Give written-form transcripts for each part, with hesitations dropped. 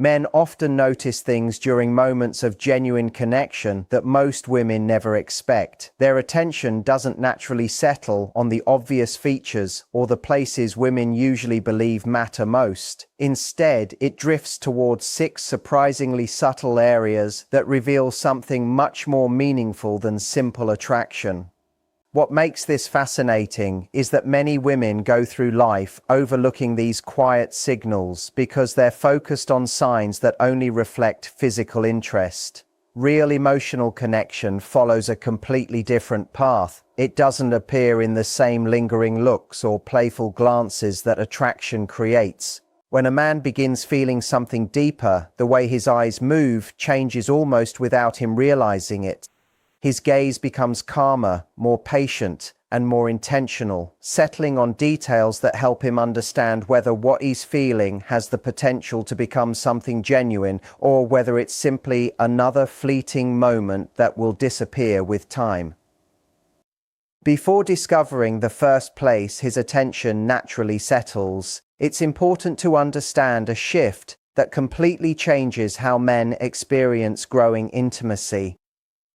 Men often notice things during moments of genuine connection that most women never expect. Their attention doesn't naturally settle on the obvious features or the places women usually believe matter most. Instead, it drifts towards 6 surprisingly subtle areas that reveal something much more meaningful than simple attraction. What makes this fascinating is that many women go through life overlooking these quiet signals because they're focused on signs that only reflect physical interest. Real emotional connection follows a completely different path. It doesn't appear in the same lingering looks or playful glances that attraction creates. When a man begins feeling something deeper, the way his eyes move changes almost without him realizing it. His gaze becomes calmer, more patient, and more intentional, settling on details that help him understand whether what he's feeling has the potential to become something genuine or whether it's simply another fleeting moment that will disappear with time. Before discovering the first place his attention naturally settles, it's important to understand a shift that completely changes how men experience growing intimacy.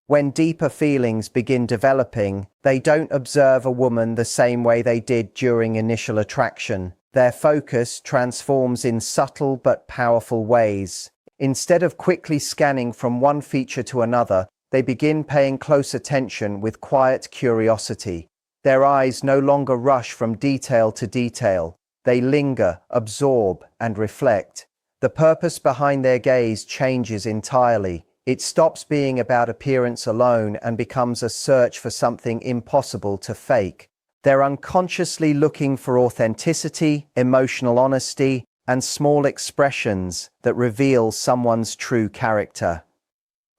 When deeper feelings begin developing, they don't observe a woman the same way they did during initial attraction. Their focus transforms in subtle but powerful ways. Instead of quickly scanning from one feature to another, they begin paying close attention with quiet curiosity. Their eyes no longer rush from detail to detail. They linger, absorb, and reflect. The purpose behind their gaze changes entirely. It stops being about appearance alone and becomes a search for something impossible to fake. They're unconsciously looking for authenticity, emotional honesty, and small expressions that reveal someone's true character.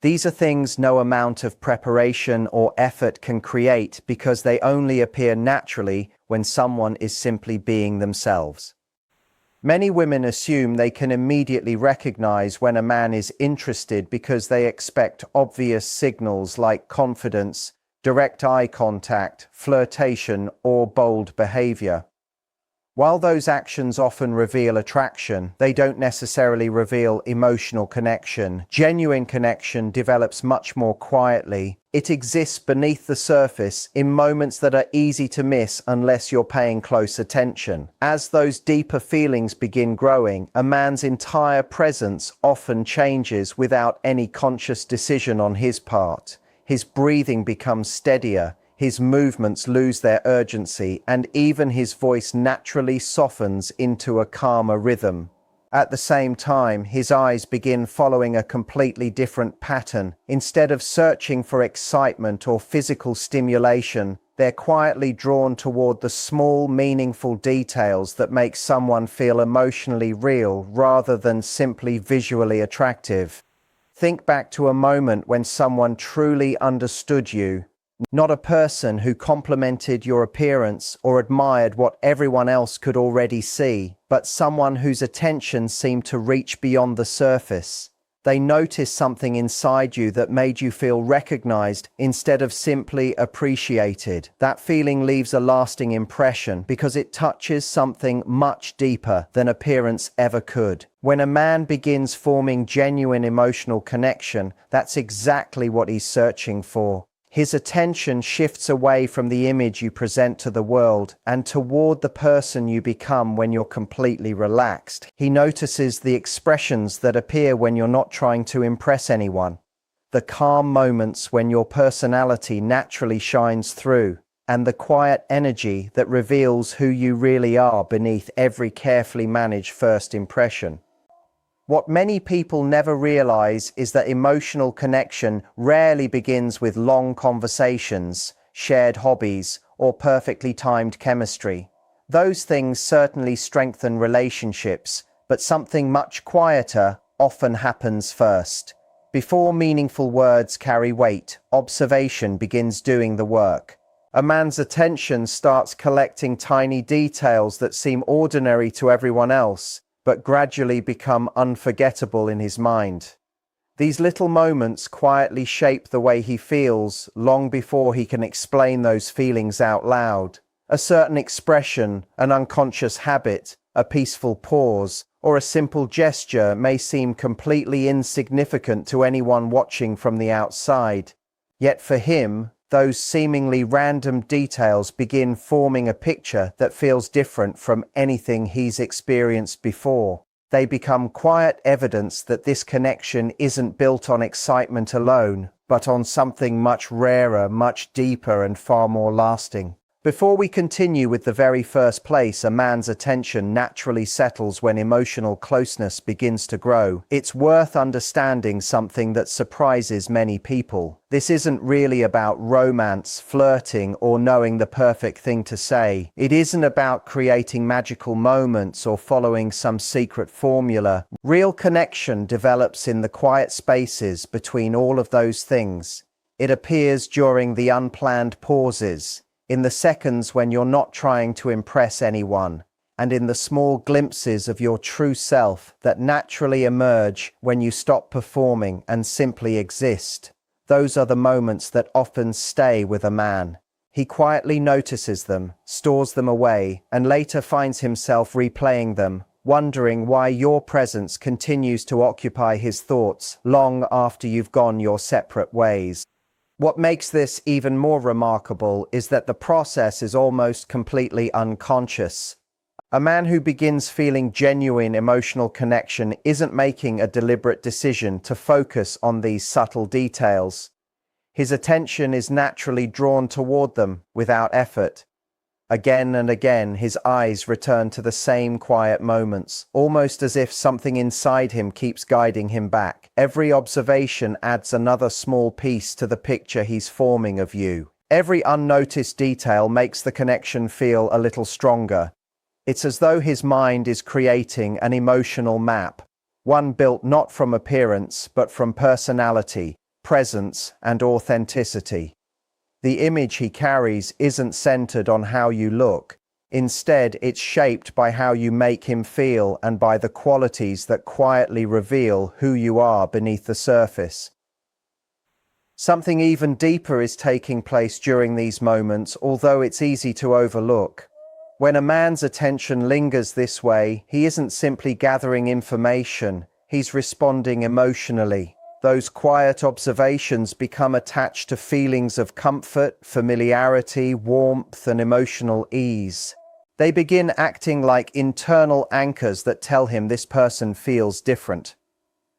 These are things no amount of preparation or effort can create because they only appear naturally when someone is simply being themselves. Many women assume they can immediately recognize when a man is interested because they expect obvious signals like confidence, direct eye contact, flirtation, or bold behavior. While those actions often reveal attraction, they don't necessarily reveal emotional connection. Genuine connection develops much more quietly. It exists beneath the surface in moments that are easy to miss unless you're paying close attention. As those deeper feelings begin growing, a man's entire presence often changes without any conscious decision on his part. His breathing becomes steadier. His movements lose their urgency, and even his voice naturally softens into a calmer rhythm. At the same time, his eyes begin following a completely different pattern. Instead of searching for excitement or physical stimulation, they're quietly drawn toward the small, meaningful details that make someone feel emotionally real rather than simply visually attractive. Think back to a moment when someone truly understood you. Not a person who complimented your appearance or admired what everyone else could already see, but someone whose attention seemed to reach beyond the surface. They noticed something inside you that made you feel recognized instead of simply appreciated. That feeling leaves a lasting impression because it touches something much deeper than appearance ever could. When a man begins forming genuine emotional connection, that's exactly what he's searching for. His attention shifts away from the image you present to the world and toward the person you become when you're completely relaxed. He notices the expressions that appear when you're not trying to impress anyone, the calm moments when your personality naturally shines through, and the quiet energy that reveals who you really are beneath every carefully managed first impression. What many people never realize is that emotional connection rarely begins with long conversations, shared hobbies, or perfectly timed chemistry. Those things certainly strengthen relationships, but something much quieter often happens first. Before meaningful words carry weight, observation begins doing the work. A man's attention starts collecting tiny details that seem ordinary to everyone else, but gradually become unforgettable in his mind. These little moments quietly shape the way he feels long before he can explain those feelings out loud. A certain expression, an unconscious habit, A peaceful pause, or a simple gesture may seem completely insignificant to anyone watching from the outside. Yet for him, those seemingly random details begin forming a picture that feels different from anything he's experienced before. They become quiet evidence that this connection isn't built on excitement alone, but on something much rarer, much deeper, and far more lasting. Before we continue with the very first place a man's attention naturally settles when emotional closeness begins to grow, it's worth understanding something that surprises many people. This isn't really about romance, flirting, or knowing the perfect thing to say. It isn't about creating magical moments or following some secret formula. Real connection develops in the quiet spaces between all of those things. It appears during the unplanned pauses, in the seconds when you're not trying to impress anyone, and in the small glimpses of your true self that naturally emerge when you stop performing and simply exist. Those are the moments that often stay with a man. He quietly notices them, stores them away, and later finds himself replaying them, wondering why your presence continues to occupy his thoughts long after you've gone your separate ways. What makes this even more remarkable is that the process is almost completely unconscious. A man who begins feeling genuine emotional connection isn't making a deliberate decision to focus on these subtle details. His attention is naturally drawn toward them without effort. Again and again, his eyes return to the same quiet moments, almost as if something inside him keeps guiding him back. Every observation adds another small piece to the picture he's forming of you. Every unnoticed detail makes the connection feel a little stronger. It's as though his mind is creating an emotional map, one built not from appearance, but from personality, presence, and authenticity. The image he carries isn't centered on how you look. Instead, it's shaped by how you make him feel and by the qualities that quietly reveal who you are beneath the surface. Something even deeper is taking place during these moments, although it's easy to overlook. When a man's attention lingers this way, he isn't simply gathering information, he's responding emotionally. Those quiet observations become attached to feelings of comfort, familiarity, warmth, and emotional ease. They begin acting like internal anchors that tell him this person feels different.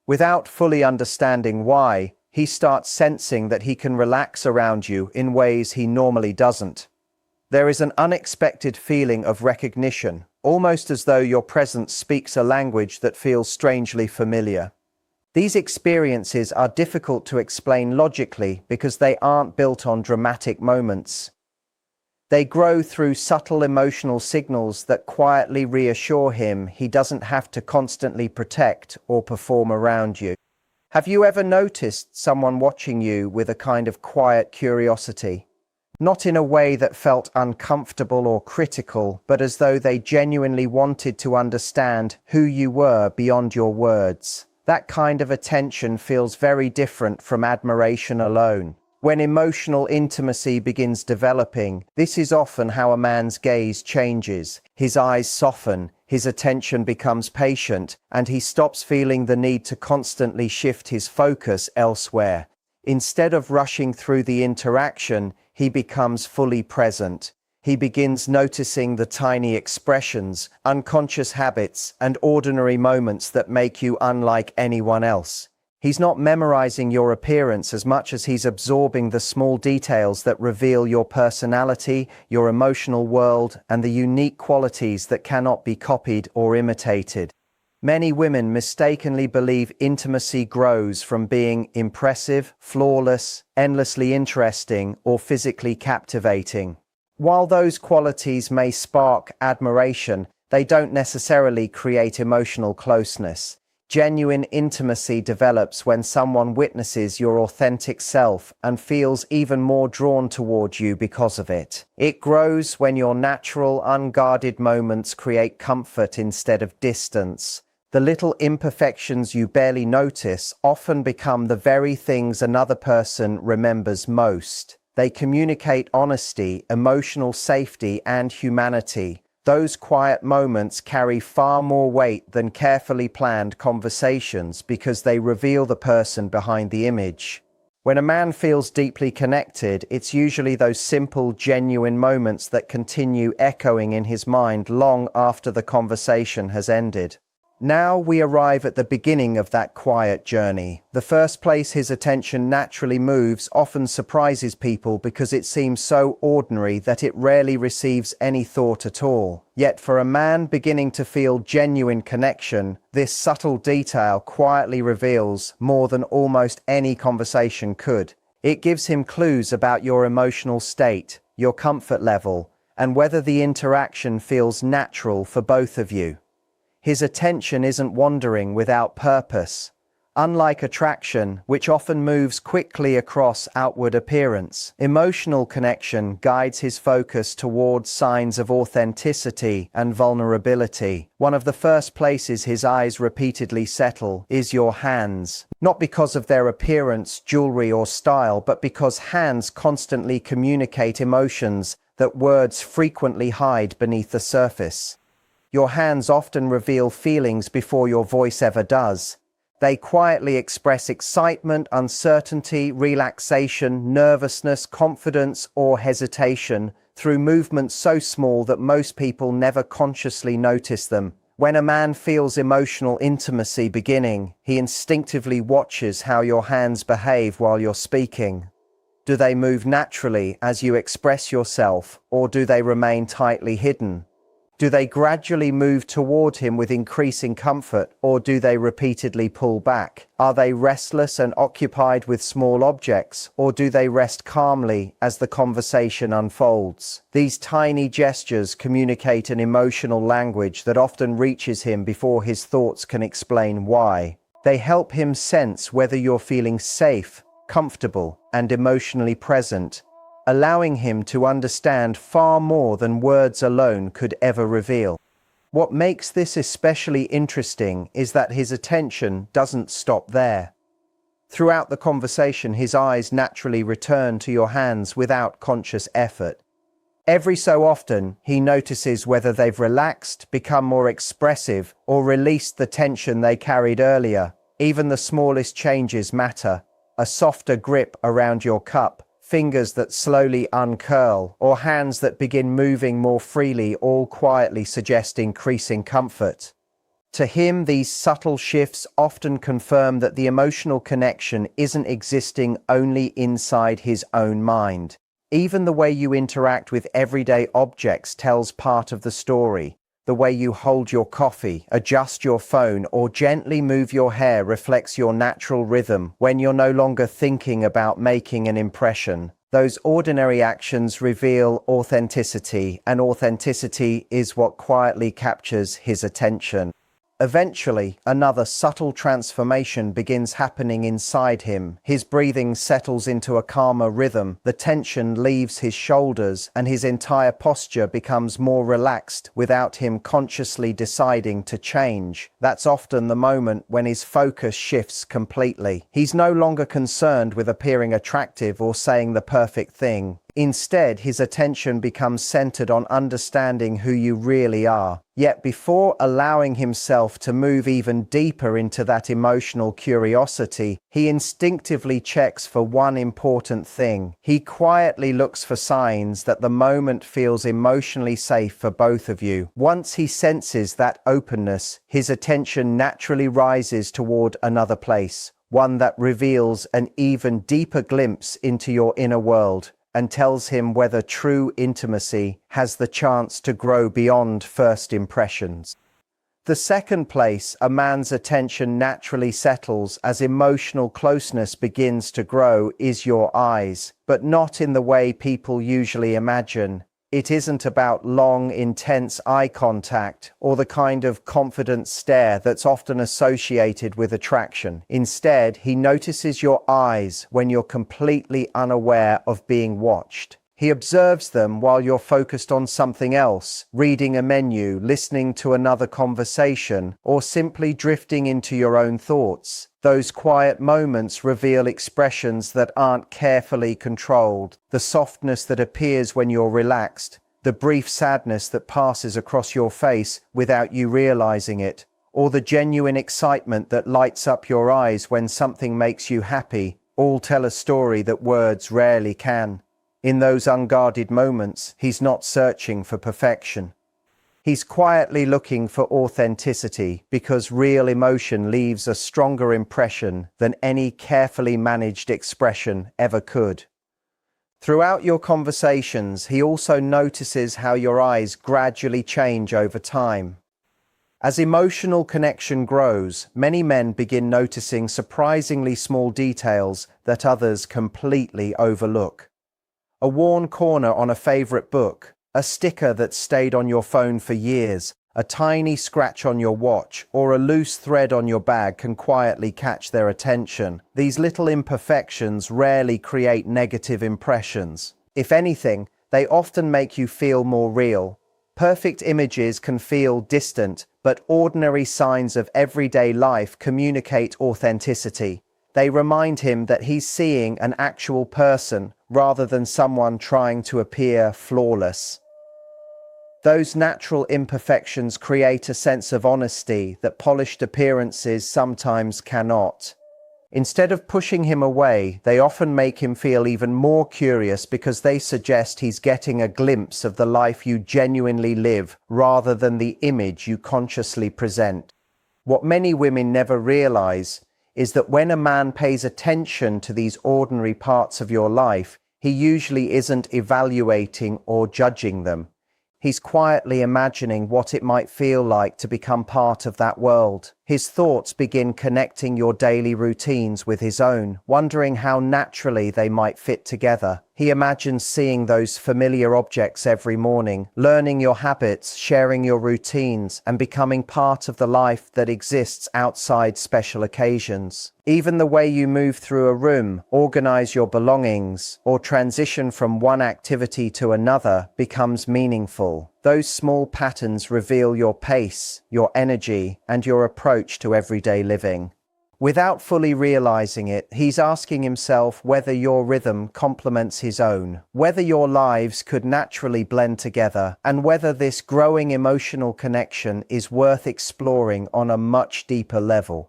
Without fully understanding why, he starts sensing that he can relax around you in ways he normally doesn't. There is an unexpected feeling of recognition, almost as though your presence speaks a language that feels strangely familiar. These experiences are difficult to explain logically because they aren't built on dramatic moments. They grow through subtle emotional signals that quietly reassure him he doesn't have to constantly protect or perform around you. Have you ever noticed someone watching you with a kind of quiet curiosity? Not in a way that felt uncomfortable or critical, but as though they genuinely wanted to understand who you were beyond your words. That kind of attention feels very different from admiration alone. When emotional intimacy begins developing, this is often how a man's gaze changes. His eyes soften, his attention becomes patient, and he stops feeling the need to constantly shift his focus elsewhere. Instead of rushing through the interaction, he becomes fully present. He begins noticing the tiny expressions, unconscious habits, and ordinary moments that make you unlike anyone else. He's not memorizing your appearance as much as he's absorbing the small details that reveal your personality, your emotional world, and the unique qualities that cannot be copied or imitated. Many women mistakenly believe intimacy grows from being impressive, flawless, endlessly interesting, or physically captivating. While those qualities may spark admiration, they don't necessarily create emotional closeness. Genuine intimacy develops when someone witnesses your authentic self and feels even more drawn toward you because of it. It grows when your natural, unguarded moments create comfort instead of distance. The little imperfections you barely notice often become the very things another person remembers most. They communicate honesty, emotional safety, and humanity. Those quiet moments carry far more weight than carefully planned conversations because they reveal the person behind the image. When a man feels deeply connected, it's usually those simple, genuine moments that continue echoing in his mind long after the conversation has ended. Now we arrive at the beginning of that quiet journey. The first place his attention naturally moves often surprises people because it seems so ordinary that it rarely receives any thought at all. Yet for a man beginning to feel genuine connection, this subtle detail quietly reveals more than almost any conversation could. It gives him clues about your emotional state, your comfort level, and whether the interaction feels natural for both of you. His attention isn't wandering without purpose. Unlike attraction, which often moves quickly across outward appearance, emotional connection guides his focus towards signs of authenticity and vulnerability. One of the first places his eyes repeatedly settle is your hands, not because of their appearance, jewelry, or style, but because hands constantly communicate emotions that words frequently hide beneath the surface. Your hands often reveal feelings before your voice ever does. They quietly express excitement, uncertainty, relaxation, nervousness, confidence, or hesitation through movements so small that most people never consciously notice them. When a man feels emotional intimacy beginning, he instinctively watches how your hands behave while you're speaking. Do they move naturally as you express yourself, or do they remain tightly hidden? Do they gradually move toward him with increasing comfort, or do they repeatedly pull back? Are they restless and occupied with small objects, or do they rest calmly as the conversation unfolds? These tiny gestures communicate an emotional language that often reaches him before his thoughts can explain why. They help him sense whether you're feeling safe, comfortable, and emotionally present, allowing him to understand far more than words alone could ever reveal. What makes this especially interesting is that his attention doesn't stop there. Throughout the conversation, his eyes naturally return to your hands without conscious effort. Every so often, he notices whether they've relaxed, become more expressive, or released the tension they carried earlier. Even the smallest changes matter. A softer grip around your cup, fingers that slowly uncurl, or hands that begin moving more freely all quietly suggest increasing comfort. To him, these subtle shifts often confirm that the emotional connection isn't existing only inside his own mind. Even the way you interact with everyday objects tells part of the story. The way you hold your coffee, adjust your phone, or gently move your hair reflects your natural rhythm when you're no longer thinking about making an impression. Those ordinary actions reveal authenticity, and authenticity is what quietly captures his attention. Eventually, another subtle transformation begins happening inside him. His breathing settles into a calmer rhythm, the tension leaves his shoulders, and his entire posture becomes more relaxed without him consciously deciding to change. That's often the moment when his focus shifts completely. He's no longer concerned with appearing attractive or saying the perfect thing. Instead, his attention becomes centered on understanding who you really are. Yet before allowing himself to move even deeper into that emotional curiosity, he instinctively checks for one important thing. He quietly looks for signs that the moment feels emotionally safe for both of you. Once he senses that openness, his attention naturally rises toward another place, one that reveals an even deeper glimpse into your inner world, and tells him whether true intimacy has the chance to grow beyond first impressions. The second place a man's attention naturally settles as emotional closeness begins to grow is your eyes, but not in the way people usually imagine. It isn't about long, intense eye contact or the kind of confident stare that's often associated with attraction. Instead, he notices your eyes when you're completely unaware of being watched. He observes them while you're focused on something else, reading a menu, listening to another conversation, or simply drifting into your own thoughts. Those quiet moments reveal expressions that aren't carefully controlled, the softness that appears when you're relaxed, The brief sadness that passes across your face without you realizing it, or the genuine excitement that lights up your eyes when something makes you happy, all tell a story that words rarely can. In those unguarded moments, he's not searching for perfection. He's quietly looking for authenticity, because real emotion leaves a stronger impression than any carefully managed expression ever could. Throughout your conversations, he also notices how your eyes gradually change over time. As emotional connection grows, many men begin noticing surprisingly small details that others completely overlook. A worn corner on a favorite book, a sticker that stayed on your phone for years, a tiny scratch on your watch, or a loose thread on your bag can quietly catch their attention. These little imperfections rarely create negative impressions. If anything, they often make you feel more real. Perfect images can feel distant, but ordinary signs of everyday life communicate authenticity. They remind him that he's seeing an actual person rather than someone trying to appear flawless. Those natural imperfections create a sense of honesty that polished appearances sometimes cannot. Instead of pushing him away, they often make him feel even more curious because they suggest he's getting a glimpse of the life you genuinely live rather than the image you consciously present. What many women never realize is that when a man pays attention to these ordinary parts of your life, he usually isn't evaluating or judging them. He's quietly imagining what it might feel like to become part of that world. His thoughts begin connecting your daily routines with his own, wondering how naturally they might fit together. He imagines seeing those familiar objects every morning, learning your habits, sharing your routines, and becoming part of the life that exists outside special occasions. Even the way you move through a room, organize your belongings, or transition from one activity to another becomes meaningful. Those small patterns reveal your pace, your energy, and your approach to everyday living. Without fully realizing it, he's asking himself whether your rhythm complements his own, whether your lives could naturally blend together, and whether this growing emotional connection is worth exploring on a much deeper level.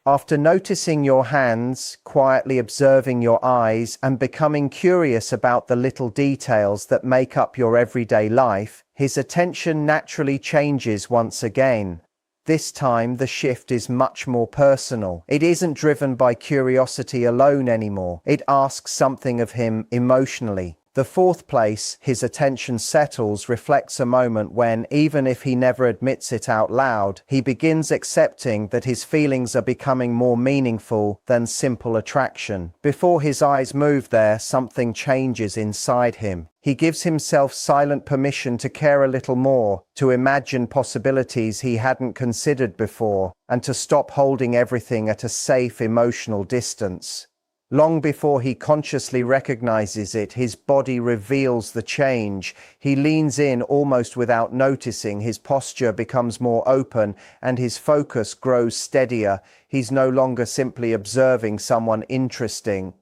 After noticing your hands, quietly observing your eyes, and becoming curious about the little details that make up your everyday life, his attention naturally changes once again. This time, the shift is much more personal. It isn't driven by curiosity alone anymore. It asks something of him emotionally. The fourth place his attention settles reflects a moment when, even if he never admits it out loud, he begins accepting that his feelings are becoming more meaningful than simple attraction. Before his eyes move there, something changes inside him. He gives himself silent permission to care a little more, to imagine possibilities he hadn't considered before, and to stop holding everything at a safe emotional distance. Long before he consciously recognizes it, his body reveals the change. He leans in almost without noticing. His posture becomes more open and his focus grows steadier. He's no longer simply observing someone interesting.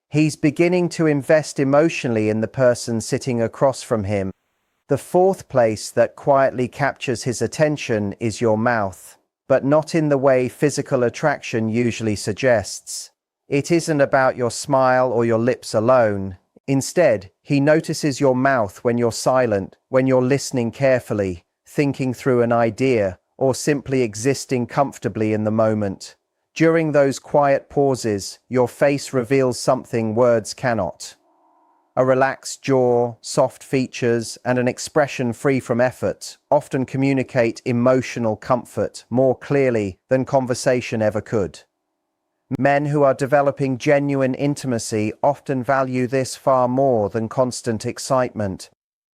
He's beginning to invest emotionally in the person sitting across from him. The fourth place that quietly captures his attention is your mouth, but not in the way physical attraction usually suggests. It isn't about your smile or your lips alone. Instead, he notices your mouth when you're silent, when you're listening carefully, thinking through an idea, or simply existing comfortably in the moment. During those quiet pauses, your face reveals something words cannot. A relaxed jaw, soft features, and an expression free from effort often communicate emotional comfort more clearly than conversation ever could. Men who are developing genuine intimacy often value this far more than constant excitement.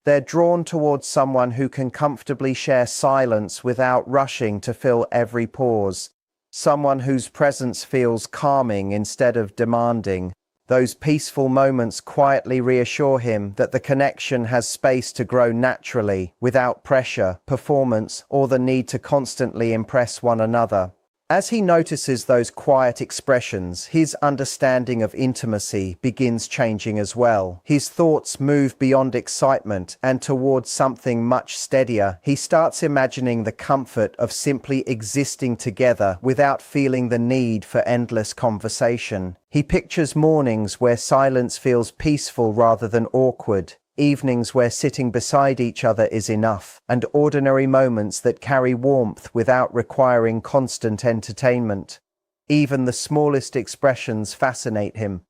They're drawn towards someone who can comfortably share silence without rushing to fill every pause. Someone whose presence feels calming instead of demanding. Those peaceful moments quietly reassure him that the connection has space to grow naturally, without pressure, performance, or the need to constantly impress one another. As he notices those quiet expressions, his understanding of intimacy begins changing as well. His thoughts move beyond excitement and towards something much steadier. He starts imagining the comfort of simply existing together without feeling the need for endless conversation. He pictures mornings where silence feels peaceful rather than awkward, evenings where sitting beside each other is enough, and ordinary moments that carry warmth without requiring constant entertainment. Even the smallest expressions fascinate him.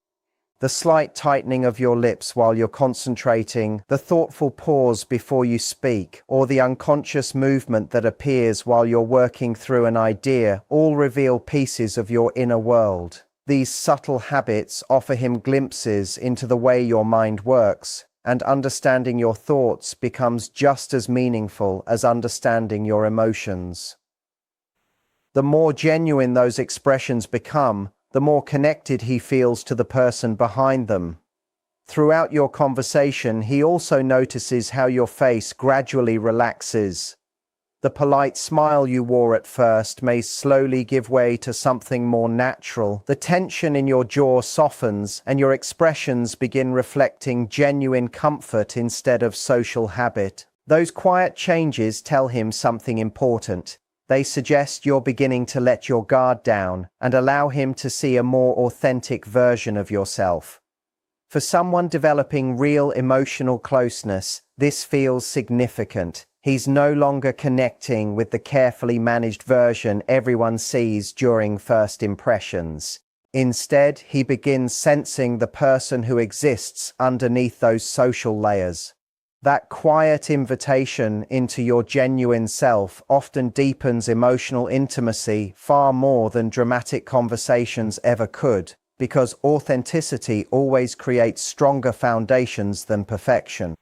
The slight tightening of your lips while you're concentrating, the thoughtful pause before you speak, or the unconscious movement that appears while you're working through an idea all reveal pieces of your inner world. These subtle habits offer him glimpses into the way your mind works, and understanding your thoughts becomes just as meaningful as understanding your emotions. The more genuine those expressions become, the more connected he feels to the person behind them. Throughout your conversation, he also notices how your face gradually relaxes. The polite smile you wore at first may slowly give way to something more natural. The tension in your jaw softens, and your expressions begin reflecting genuine comfort instead of social habit. Those quiet changes tell him something important. They suggest you're beginning to let your guard down and allow him to see a more authentic version of yourself. For someone developing real emotional closeness, this feels significant. He's no longer connecting with the carefully managed version everyone sees during first impressions. Instead, he begins sensing the person who exists underneath those social layers. That quiet invitation into your genuine self often deepens emotional intimacy far more than dramatic conversations ever could, because authenticity always creates stronger foundations than perfection.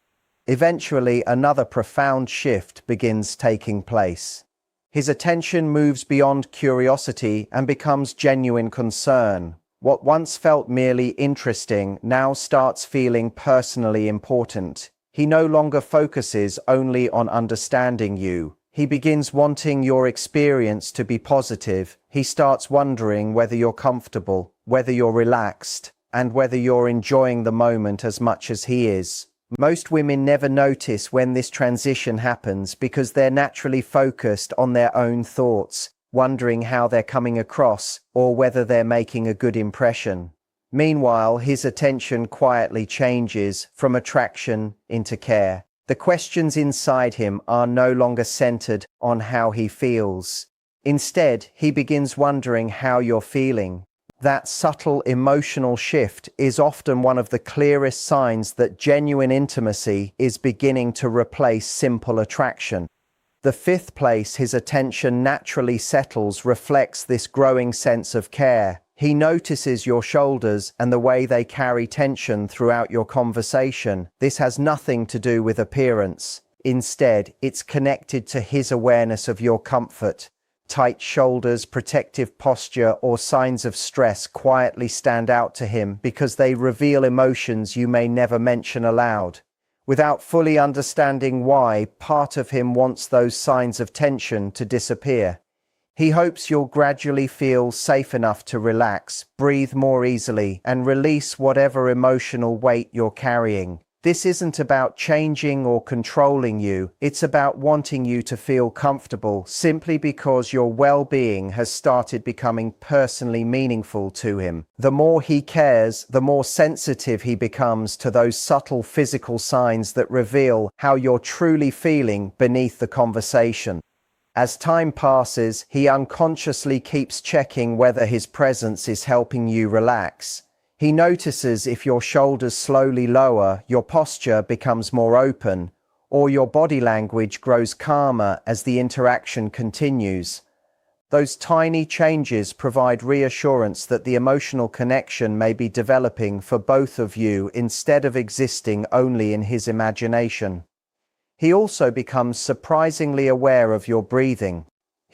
Eventually, another profound shift begins taking place. His attention moves beyond curiosity and becomes genuine concern. What once felt merely interesting now starts feeling personally important. He no longer focuses only on understanding you. He begins wanting your experience to be positive. He starts wondering whether you're comfortable, whether you're relaxed, and whether you're enjoying the moment as much as he is. Most women never notice when this transition happens because they're naturally focused on their own thoughts, wondering how they're coming across or whether they're making a good impression. Meanwhile, his attention quietly changes from attraction into care. The questions inside him are no longer centered on how he feels. Instead, he begins wondering how you're feeling. That subtle emotional shift is often one of the clearest signs that genuine intimacy is beginning to replace simple attraction. The fifth place his attention naturally settles reflects this growing sense of care. He notices your shoulders and the way they carry tension throughout your conversation. This has nothing to do with appearance. Instead, it's connected to his awareness of your comfort. Tight shoulders, protective posture, or signs of stress quietly stand out to him because they reveal emotions you may never mention aloud. Without fully understanding why, part of him wants those signs of tension to disappear. He hopes you'll gradually feel safe enough to relax, breathe more easily, and release whatever emotional weight you're carrying. This isn't about changing or controlling you. It's about wanting you to feel comfortable simply because your well-being has started becoming personally meaningful to him. The more he cares, the more sensitive he becomes to those subtle physical signs that reveal how you're truly feeling beneath the conversation. As time passes, he unconsciously keeps checking whether his presence is helping you relax. He notices if your shoulders slowly lower, your posture becomes more open, or your body language grows calmer as the interaction continues. Those tiny changes provide reassurance that the emotional connection may be developing for both of you instead of existing only in his imagination. He also becomes surprisingly aware of your breathing.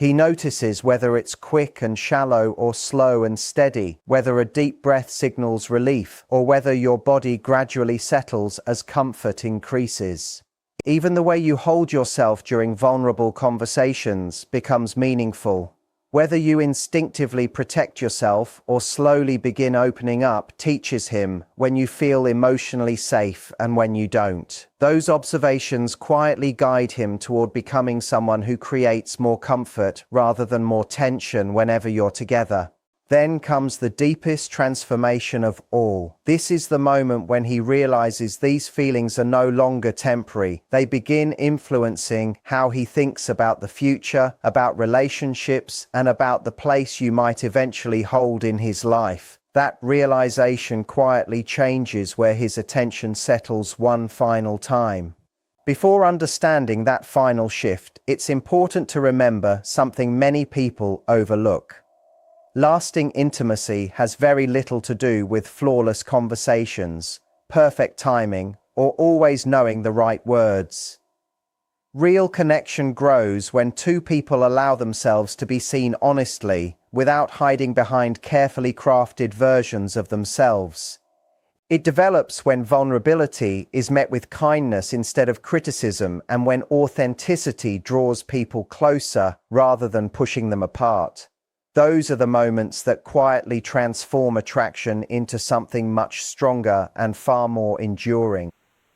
He notices whether it's quick and shallow or slow and steady, whether a deep breath signals relief, or whether your body gradually settles as comfort increases. Even the way you hold yourself during vulnerable conversations becomes meaningful. Whether you instinctively protect yourself or slowly begin opening up teaches him when you feel emotionally safe and when you don't. Those observations quietly guide him toward becoming someone who creates more comfort rather than more tension whenever you're together. Then comes the deepest transformation of all. This is the moment when he realizes these feelings are no longer temporary. They begin influencing how he thinks about the future, about relationships, and about the place you might eventually hold in his life. That realization quietly changes where his attention settles one final time. Before understanding that final shift, it's important to remember something many people overlook. Lasting intimacy has very little to do with flawless conversations, perfect timing, or always knowing the right words. Real connection grows when two people allow themselves to be seen honestly, without hiding behind carefully crafted versions of themselves. It develops when vulnerability is met with kindness instead of criticism, and when authenticity draws people closer rather than pushing them apart. Those are the moments that quietly transform attraction into something much stronger and far more enduring.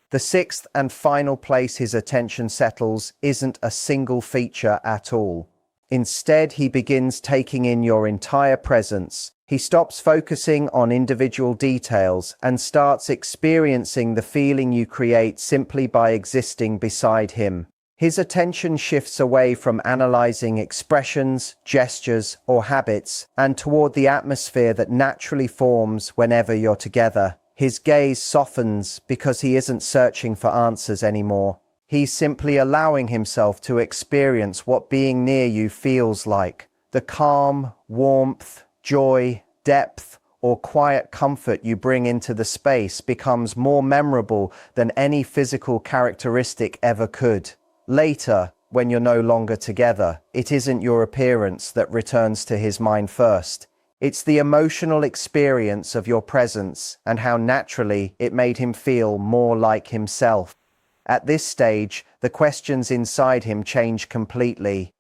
The sixth and final place his attention settles isn't a single feature at all. Instead, he begins taking in your entire presence. He stops focusing on individual details and starts experiencing the feeling you create simply by existing beside him. His attention shifts away from analyzing expressions, gestures, or habits, and toward the atmosphere that naturally forms whenever you're together. His gaze softens because he isn't searching for answers anymore. He's simply allowing himself to experience what being near you feels like. The calm, warmth, joy, depth, or quiet comfort you bring into the space becomes more memorable than any physical characteristic ever could. Later, when you're no longer together, it isn't your appearance that returns to his mind first. It's the emotional experience of your presence and how naturally it made him feel more like himself. At this stage, the questions inside him change completely.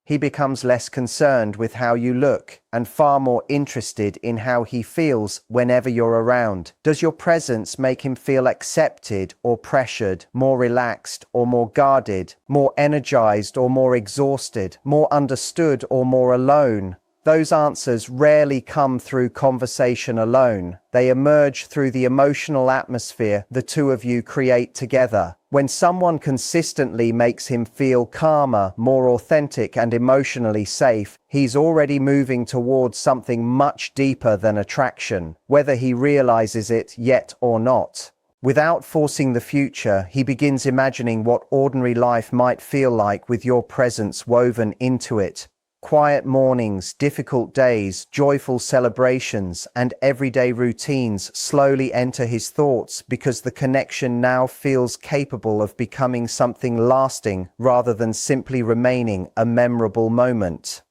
He becomes less concerned with how you look and far more interested in how he feels whenever you're around. Does your presence make him feel accepted or pressured, more relaxed or more guarded, more energized or more exhausted, more understood or more alone? Those answers rarely come through conversation alone. They emerge through the emotional atmosphere the two of you create together. When someone consistently makes him feel calmer, more authentic, and emotionally safe, he's already moving towards something much deeper than attraction, whether he realizes it yet or not. Without forcing the future, he begins imagining what ordinary life might feel like with your presence woven into it. Quiet mornings, difficult days, joyful celebrations, and everyday routines slowly enter his thoughts because the connection now feels capable of becoming something lasting rather than simply remaining a memorable moment.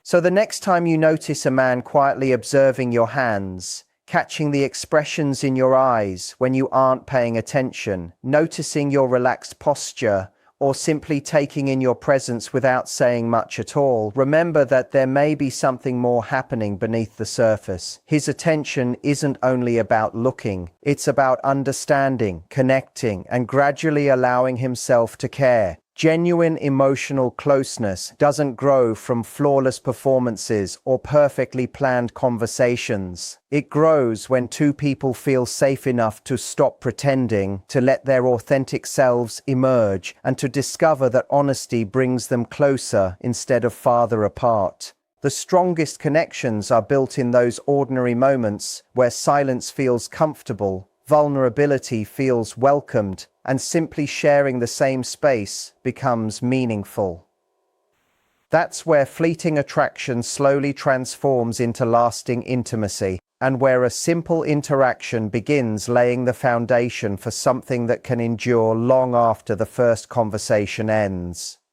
So the next time you notice a man quietly observing your hands, catching the expressions in your eyes when you aren't paying attention, noticing your relaxed posture, or simply taking in your presence without saying much at all, remember that there may be something more happening beneath the surface. His attention isn't only about looking, it's about understanding, connecting, and gradually allowing himself to care. Genuine emotional closeness doesn't grow from flawless performances or perfectly planned conversations. It grows when two people feel safe enough to stop pretending, to let their authentic selves emerge, and to discover that honesty brings them closer instead of farther apart. The strongest connections are built in those ordinary moments where silence feels comfortable, vulnerability feels welcomed, and simply sharing the same space becomes meaningful. That's where fleeting attraction slowly transforms into lasting intimacy, and where a simple interaction begins laying the foundation for something that can endure long after the first conversation ends.